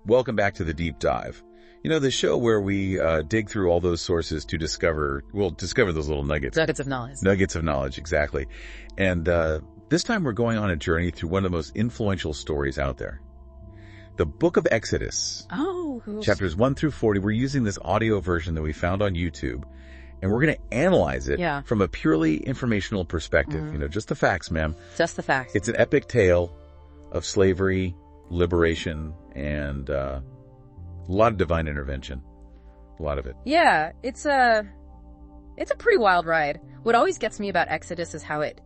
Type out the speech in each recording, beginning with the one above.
Welcome back to the Deep Dive. You know, the show where we dig through all those sources to discover those little nuggets. Nuggets of knowledge. Nuggets of knowledge, exactly. And this time we're going on a journey through one of the most influential stories out there. The Book of Exodus. Oh. Chapters 1 through 40. We're using this audio version that we found on YouTube. And we're going to analyze it from a purely informational perspective. You know, just the facts, ma'am. Just the facts. It's an epic tale of slavery, liberation, and a lot of divine intervention. A lot of it. Yeah, it's a pretty wild ride. What always gets me about Exodus is how it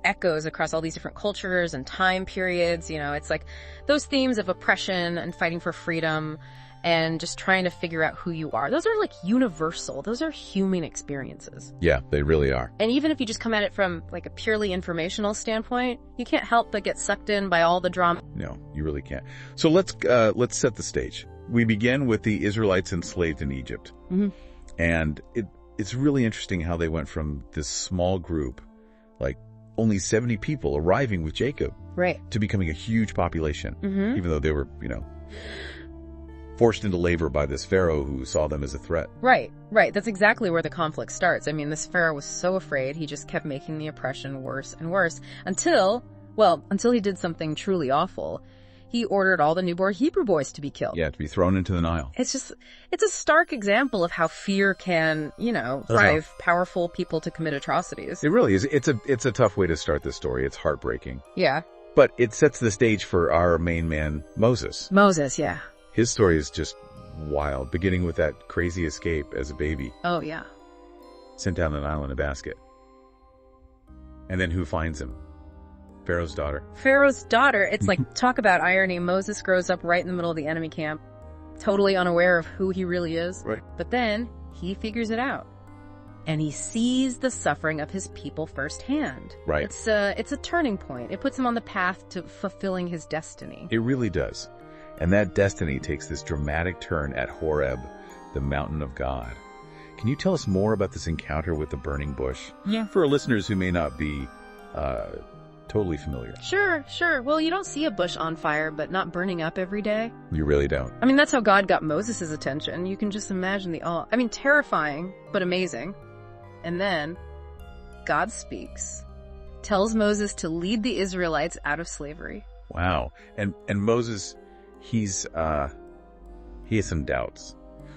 echoes across all these different cultures and time periods. You know, it's like those themes of oppression and fighting for freedom and just trying to figure out who you are. Those are like universal. Those are human experiences. Yeah, they really are. And even if you just come at it from like a purely informational standpoint, you can't help but get sucked in by all the drama. No, you really can't. So let's set the stage. We begin with the Israelites enslaved in Egypt. Mm-hmm. And it's really interesting how they went from this small group, like only 70 people arriving with Jacob, right, to becoming a huge population, mm-hmm. even though they were, you know, forced into labor by this Pharaoh who saw them as a threat. Right. That's exactly where the conflict starts. I mean, this Pharaoh was so afraid, he just kept making the oppression worse and worse until he did something truly awful. He ordered all the newborn Hebrew boys to be killed. Yeah, to be thrown into the Nile. It's a stark example of how fear can, you know, drive powerful people to commit atrocities. It really is. It's a tough way to start this story. It's heartbreaking. Yeah. But it sets the stage for our main man, Moses. Moses, yeah. His story is just wild, beginning with that crazy escape as a baby. Oh, yeah. Sent down the Nile in a basket. And then who finds him? Pharaoh's daughter. Pharaoh's daughter. It's like, talk about irony. Moses grows up right in the middle of the enemy camp, totally unaware of who he really is. Right. But then he figures it out. And he sees the suffering of his people firsthand. Right. It's a turning point. It puts him on the path to fulfilling his destiny. It really does. And that destiny takes this dramatic turn at Horeb, the mountain of God. Can you tell us more about this encounter with the burning bush? Yeah. For our listeners who may not be totally familiar. Sure. Well, you don't see a bush on fire, but not burning up every day. You really don't. I mean, that's how God got Moses' attention. You can just imagine the awe. I mean, terrifying, but amazing. And then God speaks, tells Moses to lead the Israelites out of slavery. Wow. And Moses, he has some doubts.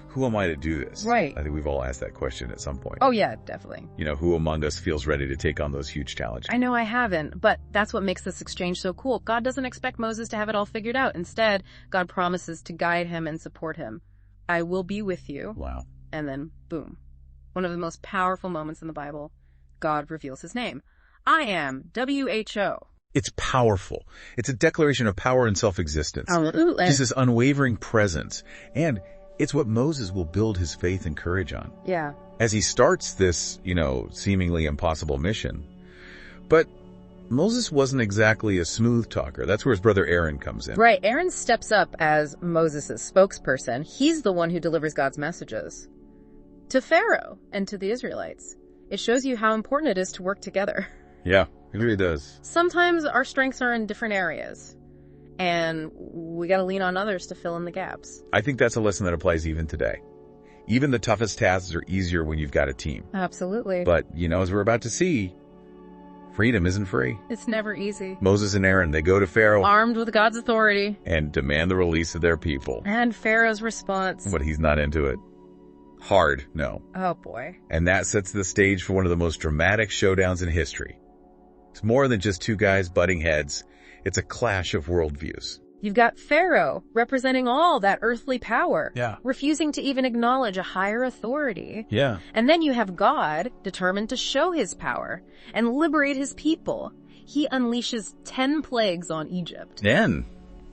Who am I to do this? Right. I think we've all asked that question at some point. Oh, yeah, definitely. You know, who among us feels ready to take on those huge challenges? I know I haven't, but that's what makes this exchange so cool. God doesn't expect Moses to have it all figured out. Instead, God promises to guide him and support him. I will be with you. Wow. And then, boom. One of the most powerful moments in the Bible, God reveals his name. I am WHO. It's powerful. It's a declaration of power and self-existence. Absolutely. Just this unwavering presence. And it's what Moses will build his faith and courage on. Yeah. As he starts this, you know, seemingly impossible mission. But Moses wasn't exactly a smooth talker. That's where his brother Aaron comes in. Right. Aaron steps up as Moses' spokesperson. He's the one who delivers God's messages to Pharaoh and to the Israelites. It shows you how important it is to work together. Yeah, it really does. Sometimes our strengths are in different areas, and we got to lean on others to fill in the gaps. I think that's a lesson that applies even today. Even the toughest tasks are easier when you've got a team. Absolutely. But, you know, as we're about to see, freedom isn't free. It's never easy. Moses and Aaron, they go to Pharaoh. Armed with God's authority. And demand the release of their people. And Pharaoh's response. But he's not into it. Hard, no. Oh, boy. And that sets the stage for one of the most dramatic showdowns in history. It's more than just two guys butting heads. It's a clash of worldviews. You've got Pharaoh representing all that earthly power. Yeah. Refusing to even acknowledge a higher authority. Yeah. And then you have God determined to show his power and liberate his people. He unleashes 10 plagues on Egypt. Then,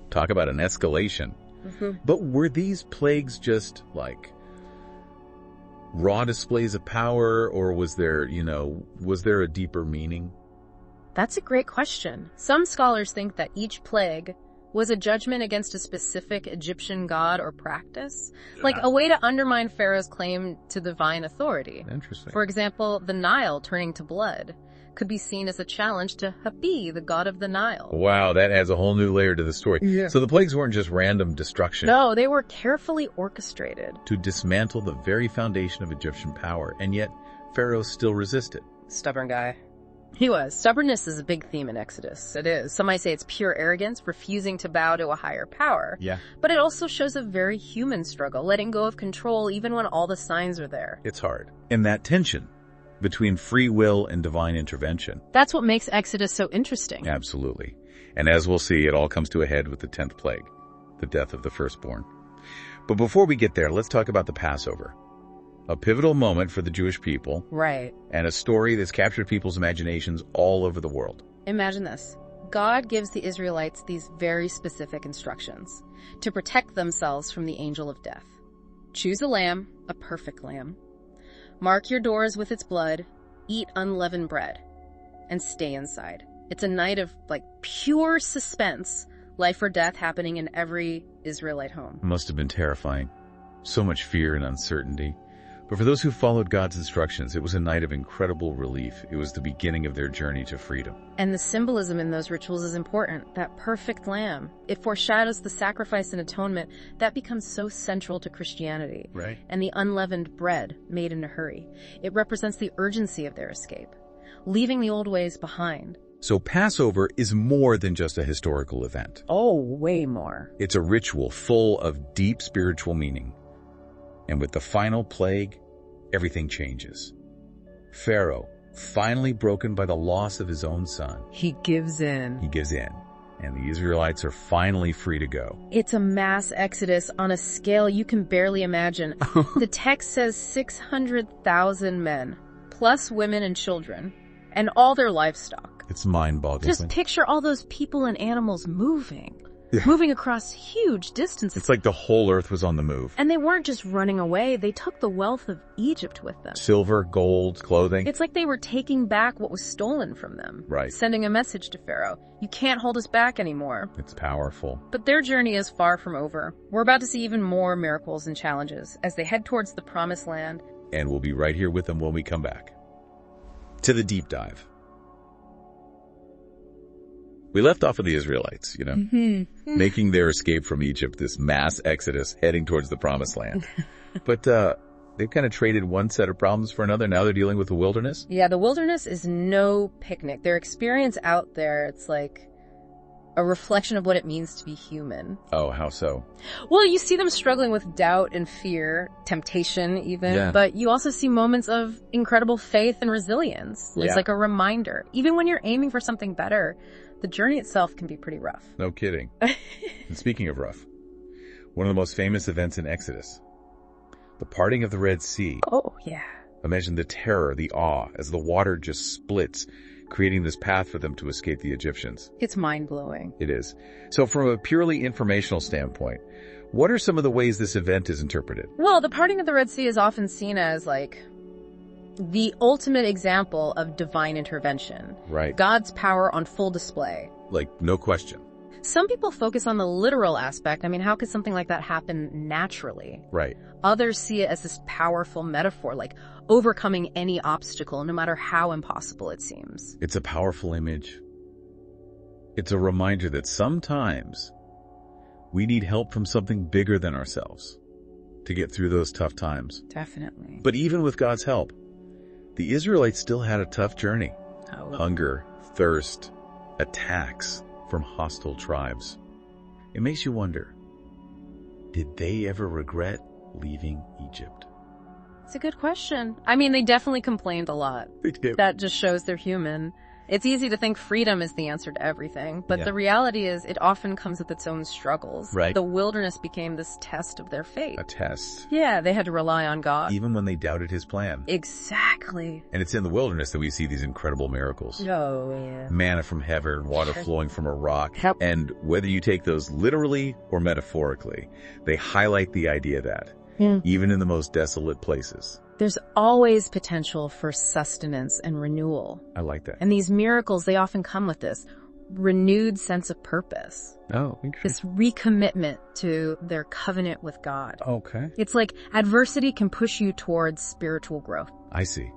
talk about an escalation. Mm-hmm. But were these plagues just like raw displays of power, or was there a deeper meaning? That's a great question. Some scholars think that each plague was a judgment against a specific Egyptian god or practice, like a way to undermine Pharaoh's claim to divine authority. Interesting. For example, the Nile turning to blood could be seen as a challenge to Hapi, the god of the Nile. Wow, that adds a whole new layer to the story. Yeah. So the plagues weren't just random destruction. No, they were carefully orchestrated. To dismantle the very foundation of Egyptian power, and yet Pharaoh still resisted. Stubborn guy. He was. Stubbornness is a big theme in Exodus. It is. Some might say it's pure arrogance, refusing to bow to a higher power. Yeah. But it also shows a very human struggle, letting go of control even when all the signs are there. It's hard. And that tension between free will and divine intervention. That's what makes Exodus so interesting. Absolutely. And as we'll see, it all comes to a head with the 10th plague, the death of the firstborn. But before we get there, let's talk about the Passover. A pivotal moment for the Jewish people. Right. And a story that's captured people's imaginations all over the world. Imagine this. God gives the Israelites these very specific instructions to protect themselves from the angel of death. Choose a lamb, a perfect lamb. Mark your doors with its blood, eat unleavened bread, and stay inside. It's a night of, pure suspense, life or death happening in every Israelite home. It must have been terrifying. So much fear and uncertainty. But for those who followed God's instructions, it was a night of incredible relief. It was the beginning of their journey to freedom. And the symbolism in those rituals is important. That perfect lamb. It foreshadows the sacrifice and atonement that becomes so central to Christianity. Right. And the unleavened bread made in a hurry. It represents the urgency of their escape, leaving the old ways behind. So Passover is more than just a historical event. Oh, way more. It's a ritual full of deep spiritual meaning. And with the final plague, everything changes. Pharaoh, finally broken by the loss of his own son. He gives in. He gives in, and the Israelites are finally free to go. It's a mass exodus on a scale you can barely imagine. The text says 600,000 men, plus women and children, and all their livestock. It's mind-boggling. Just picture all those people and animals moving. Yeah. Moving across huge distances. It's like the whole earth was on the move. And they weren't just running away, they took the wealth of Egypt with them. Silver, gold, clothing. It's like they were taking back what was stolen from them. Right. Sending a message to Pharaoh. You can't hold us back anymore. It's powerful. But their journey is far from over. We're about to see even more miracles and challenges as they head towards the promised land. And we'll be right here with them when we come back. To the deep dive. We left off with the Israelites, making their escape from Egypt, this mass exodus heading towards the promised land. But they've kind of traded one set of problems for another. Now they're dealing with the wilderness. Yeah, the wilderness is no picnic. Their experience out there, it's like a reflection of what it means to be human. Oh, how so? Well, you see them struggling with doubt and fear, temptation even, Yeah. but you also see moments of incredible faith and resilience. It's Yeah. like a reminder. Even when you're aiming for something better, the journey itself can be pretty rough. No kidding. And speaking of rough, one of the most famous events in Exodus, the parting of the Red Sea. Oh, yeah. Imagine the terror, the awe, as the water just splits, creating this path for them to escape the Egyptians. It's mind-blowing. It is. So from a purely informational standpoint, what are some of the ways this event is interpreted? Well, the parting of the Red Sea is often seen as the ultimate example of divine intervention. Right. God's power on full display. No question. Some people focus on the literal aspect. I mean, how could something like that happen naturally? Right. Others see it as this powerful metaphor, like overcoming any obstacle, no matter how impossible it seems. It's a powerful image. It's a reminder that sometimes we need help from something bigger than ourselves to get through those tough times. Definitely. But even with God's help, the Israelites still had a tough journey. Oh. Hunger, thirst, attacks from hostile tribes. It makes you wonder, did they ever regret leaving Egypt? It's a good question. I mean, they definitely complained a lot. They did. That just shows they're human. It's easy to think freedom is the answer to everything, but Yeah. the reality is it often comes with its own struggles. Right. The wilderness became this test of their faith. A test. Yeah, they had to rely on God. Even when they doubted his plan. Exactly. And it's in the wilderness that we see these incredible miracles. Oh, yeah. Manna from heaven, water flowing from a rock. Yep. And whether you take those literally or metaphorically, they highlight the idea that even in the most desolate places. There's always potential for sustenance and renewal. I like that. And these miracles, they often come with this renewed sense of purpose, Oh, this recommitment to their covenant with God. Okay. It's like adversity can push you towards spiritual growth. I see.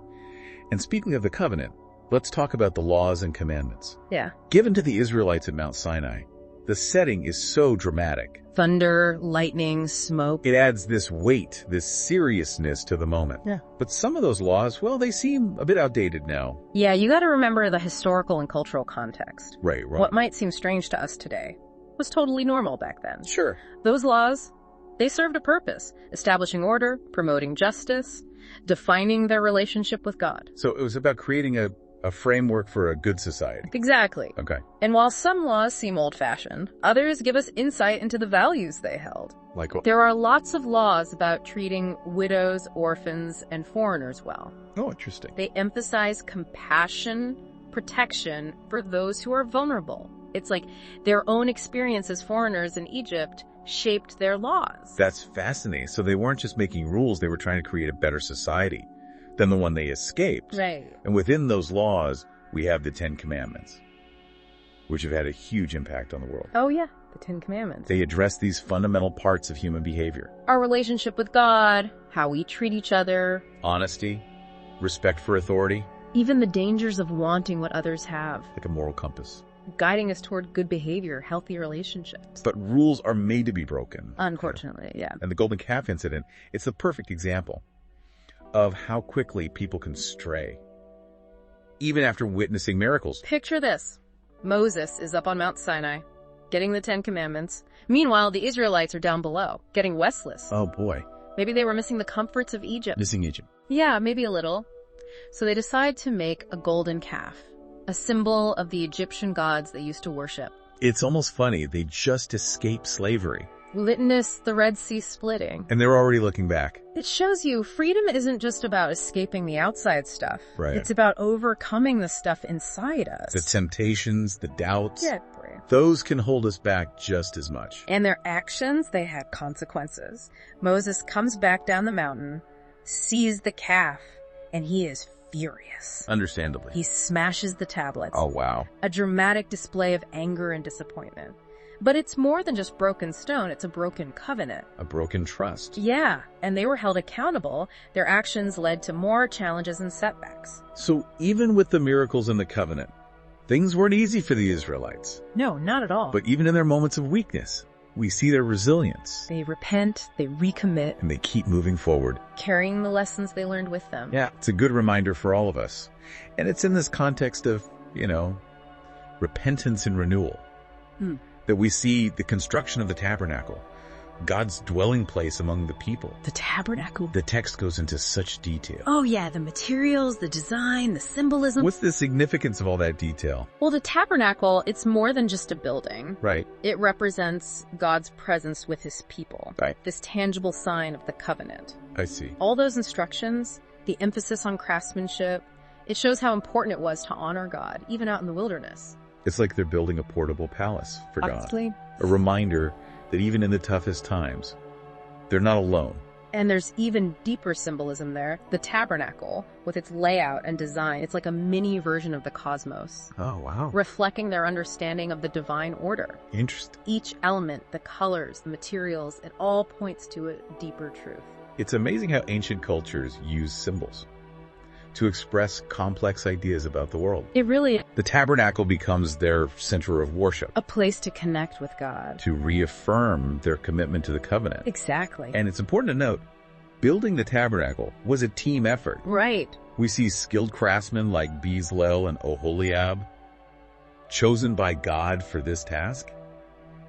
And speaking of the covenant, Let's talk about the laws and commandments. Yeah. Given to the Israelites at Mount Sinai, the setting is so dramatic. Thunder, lightning, smoke. It adds this weight, this seriousness to the moment. Yeah. But some of those laws, well, they seem a bit outdated now. Yeah, you gotta remember the historical and cultural context. Right. What might seem strange to us today was totally normal back then. Sure. Those laws, they served a purpose, establishing order, promoting justice, defining their relationship with God. So it was about creating a framework for a good society. Exactly. Okay. And while some laws seem old-fashioned, others give us insight into the values they held. Like what? There are lots of laws about treating widows, orphans, and foreigners well. Oh, interesting. They emphasize compassion, protection for those who are vulnerable. It's like their own experience as foreigners in Egypt shaped their laws. That's fascinating. So they weren't just making rules, they were trying to create a better society than the one they escaped. Right. And within those laws, we have the 10 Commandments, which have had a huge impact on the world. Oh yeah, the 10 Commandments. They address these fundamental parts of human behavior. Our relationship with God, how we treat each other. Honesty, respect for authority. Even the dangers of wanting what others have. Like a moral compass. Guiding us toward good behavior, healthy relationships. But rules are made to be broken. Unfortunately, yeah. And the Golden Calf incident, it's the perfect example of how quickly people can stray, even after witnessing miracles. Picture this. Moses is up on Mount Sinai, getting the 10 Commandments. Meanwhile, the Israelites are down below, getting restless. Oh boy. Maybe they were missing the comforts of Egypt. Missing Egypt. Yeah, maybe a little. So they decide to make a golden calf, a symbol of the Egyptian gods they used to worship. It's almost funny. They just escaped slavery. Witness the Red Sea splitting. And they're already looking back. It shows you freedom isn't just about escaping the outside stuff. Right. It's about overcoming the stuff inside us. The temptations, the doubts, Yeah, boy. those can hold us back just as much. And their actions, they had consequences. Moses comes back down the mountain, sees the calf, and he is furious. Understandably. He smashes the tablets. Oh, wow. A dramatic display of anger and disappointment. But it's more than just broken stone, it's a broken covenant. A broken trust. Yeah, and they were held accountable. Their actions led to more challenges and setbacks. So even with the miracles in the covenant, things weren't easy for the Israelites. No, not at all. But even in their moments of weakness, we see their resilience. They repent, they recommit, And they keep moving forward. carrying the lessons they learned with them. Yeah, it's a good reminder for all of us. And it's in this context of, repentance and renewal that we see the construction of the tabernacle, God's dwelling place among the people. The tabernacle? The text goes into such detail. Oh yeah, the materials, the design, the symbolism. What's the significance of all that detail? Well, the tabernacle, it's more than just a building. Right. It represents God's presence with his people. Right. This tangible sign of the covenant. I see. All those instructions, the emphasis on craftsmanship, it shows how important it was to honor God, even out in the wilderness. It's like they're building a portable palace for Honestly. God. A reminder that even in the toughest times, they're not alone. And there's even deeper symbolism there. The tabernacle, with its layout and design, it's like a mini version of the cosmos, Oh, wow. reflecting their understanding of the divine order. Interesting. Each element, the colors, the materials, it all points to a deeper truth. It's amazing how ancient cultures use symbols to express complex ideas about the world. It really is The tabernacle becomes their center of worship a place to connect with God. to reaffirm their commitment to the covenant. Exactly. And it's important to note, building the tabernacle was a team effort. Right. We see skilled craftsmen like Bezalel and Oholiab chosen by God for this task.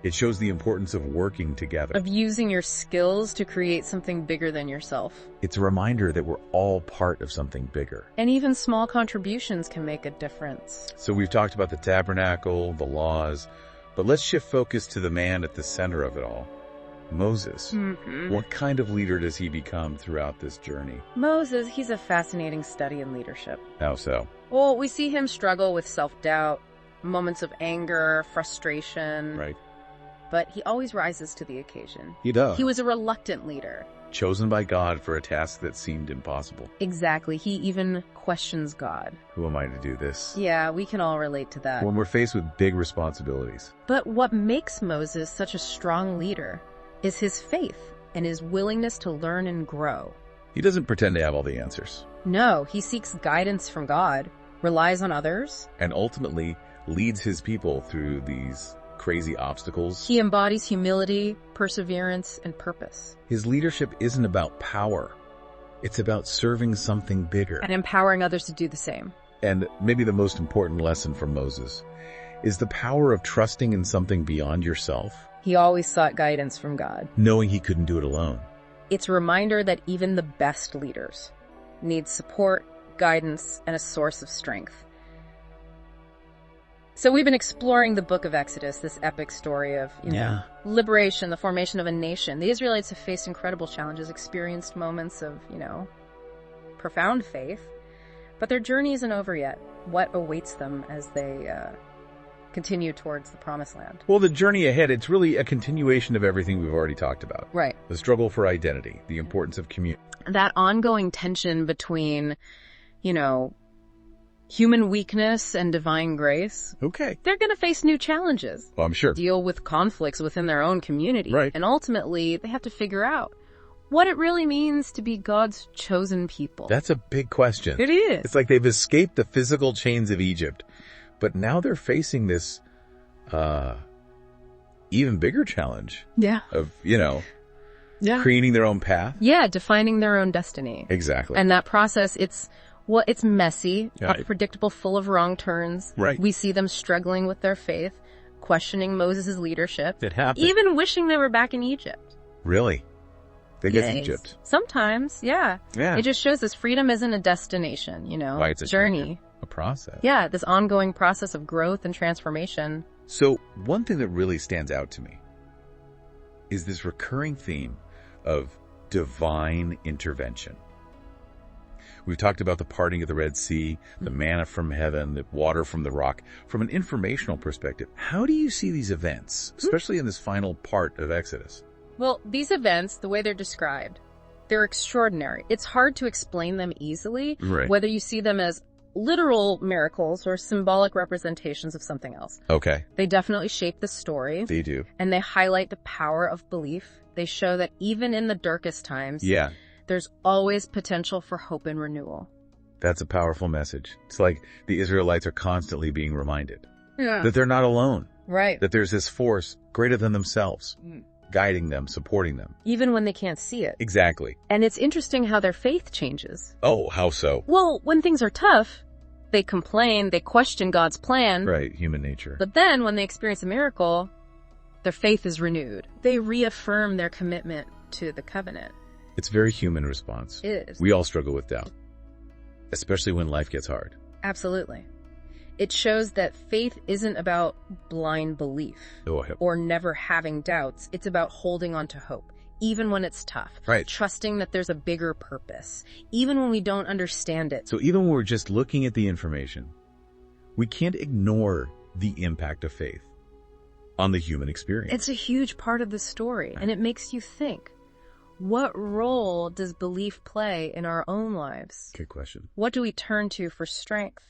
It shows the importance of working together. Of using your skills to create something bigger than yourself. It's a reminder that we're all part of something bigger. And even small contributions can make a difference. So we've talked about the tabernacle, the laws, but let's shift focus to the man at the center of it all, Moses. What kind of leader does he become throughout this journey? Moses, he's a fascinating study in leadership. How so? Well, we see him struggle with self-doubt, moments of anger, frustration. Right. But he always rises to the occasion. He does. He was a reluctant leader. Chosen by God for a task that seemed impossible. Exactly. He even questions God. Who am I to do this? Yeah, we can all relate to that. When we're faced with big responsibilities. But what makes Moses such a strong leader is his faith and his willingness to learn and grow. He doesn't pretend to have all the answers. No, he seeks guidance from God, relies on others. And ultimately leads his people through these crazy obstacles. He embodies humility, perseverance, and purpose. His leadership isn't about power. It's about serving something bigger. And empowering others to do the same. And maybe the most important lesson from Moses is the power of trusting in something beyond yourself. He always sought guidance from God, knowing he couldn't do it alone. It's a reminder that even the best leaders need support, guidance, and a source of strength. So we've been exploring the book of Exodus, this epic story of liberation, the formation of a nation. The Israelites have faced incredible challenges, experienced moments of, profound faith, but their journey isn't over yet. What awaits them as they continue towards the promised land? Well, the journey ahead, it's really a continuation of everything we've already talked about. Right. The struggle for identity, the importance of community. That ongoing tension between, human weakness and divine grace. Okay. They're going to face new challenges. Well, I'm sure. Deal with conflicts within their own community. Right. And ultimately, they have to figure out what it really means to be God's chosen people. That's a big question. It is. It's like they've escaped the physical chains of Egypt, but now they're facing this even bigger challenge of, creating their own path. Yeah, defining their own destiny. Exactly. And that process, it's messy, unpredictable, full of wrong turns. Right. We see them struggling with their faith, questioning Moses' leadership. It happened. Even wishing they were back in Egypt. Really? They get Egypt. Sometimes, yeah. Yeah. It just shows us freedom isn't a destination, Why, it's a journey. A process. Yeah, this ongoing process of growth and transformation. So one thing that really stands out to me is this recurring theme of divine intervention. We've talked about the parting of the Red Sea, the manna from heaven, the water from the rock. From an informational perspective, how do you see these events, especially in this final part of Exodus? Well, these events, the way they're described, they're extraordinary. It's hard to explain them easily, whether you see them as literal miracles or symbolic representations of something else. Okay. They definitely shape the story. They do. And they highlight the power of belief. They show that even in the darkest times, there's always potential for hope and renewal. That's a powerful message. It's like the Israelites are constantly being reminded that they're not alone. Right. That there's this force greater than themselves, guiding them, supporting them. Even when they can't see it. Exactly. And it's interesting how their faith changes. Oh, how so? Well, when things are tough, they complain, they question God's plan. Right, human nature. But then when they experience a miracle, their faith is renewed. They reaffirm their commitment to the covenant. It's a very human response. It is. We all struggle with doubt, especially when life gets hard. Absolutely. It shows that faith isn't about blind belief or never having doubts. It's about holding on to hope, even when it's tough. Right. Trusting that there's a bigger purpose, even when we don't understand it. So even when we're just looking at the information, we can't ignore the impact of faith on the human experience. It's a huge part of the story, and it makes you think. What role does belief play in our own lives? Good question. What do we turn to for strength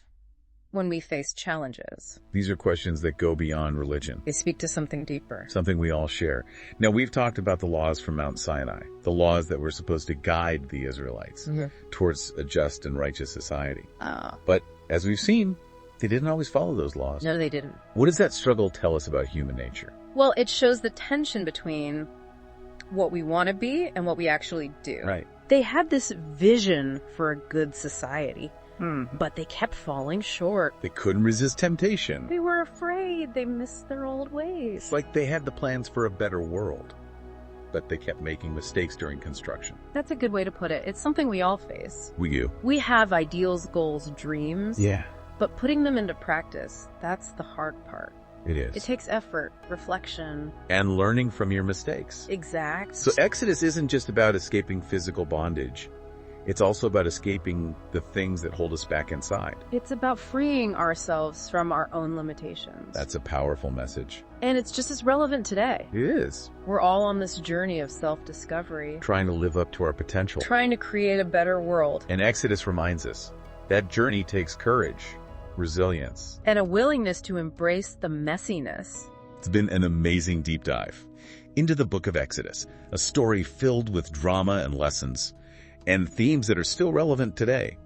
when we face challenges? These are questions that go beyond religion. They speak to something deeper. Something we all share. Now, we've talked about the laws from Mount Sinai, the laws that were supposed to guide the Israelites towards a just and righteous society. But as we've seen, they didn't always follow those laws. No, they didn't. What does that struggle tell us about human nature? Well, it shows the tension between what we want to be and what we actually do. Right. They had this vision for a good society, but they kept falling short. They couldn't resist temptation. They were afraid. They missed their old ways. It's like they had the plans for a better world, but they kept making mistakes during construction. That's a good way to put it. It's something we all face. We do. We have ideals, goals, dreams. Yeah. But putting them into practice, that's the hard part. It is. It takes effort, reflection. And learning from your mistakes. Exact. So Exodus isn't just about escaping physical bondage. It's also about escaping the things that hold us back inside. It's about freeing ourselves from our own limitations. That's a powerful message. And it's just as relevant today. It is. We're all on this journey of self-discovery. Trying to live up to our potential. Trying to create a better world. And Exodus reminds us that journey takes courage, resilience, and a willingness to embrace the messiness. It's been an amazing deep dive into the book of Exodus, a story filled with drama and lessons, and themes that are still relevant today.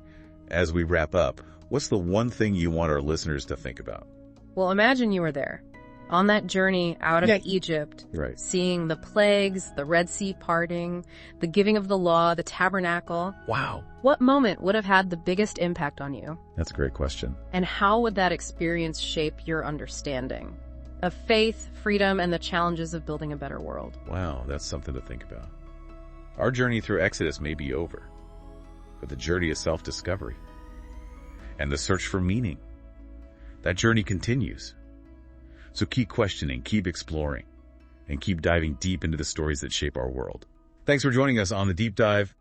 As we wrap up, what's the one thing you want our listeners to think about? Well, imagine you were there, on that journey out of Egypt, Right. seeing the plagues, the Red Sea parting, the giving of the law, the tabernacle. Wow. What moment would have had the biggest impact on you? That's a great question. And how would that experience shape your understanding of faith, freedom, and the challenges of building a better world? Wow, that's something to think about. Our journey through Exodus may be over, but the journey of self-discovery and the search for meaning, that journey continues. So keep questioning, keep exploring, and keep diving deep into the stories that shape our world. Thanks for joining us on The Deep Dive.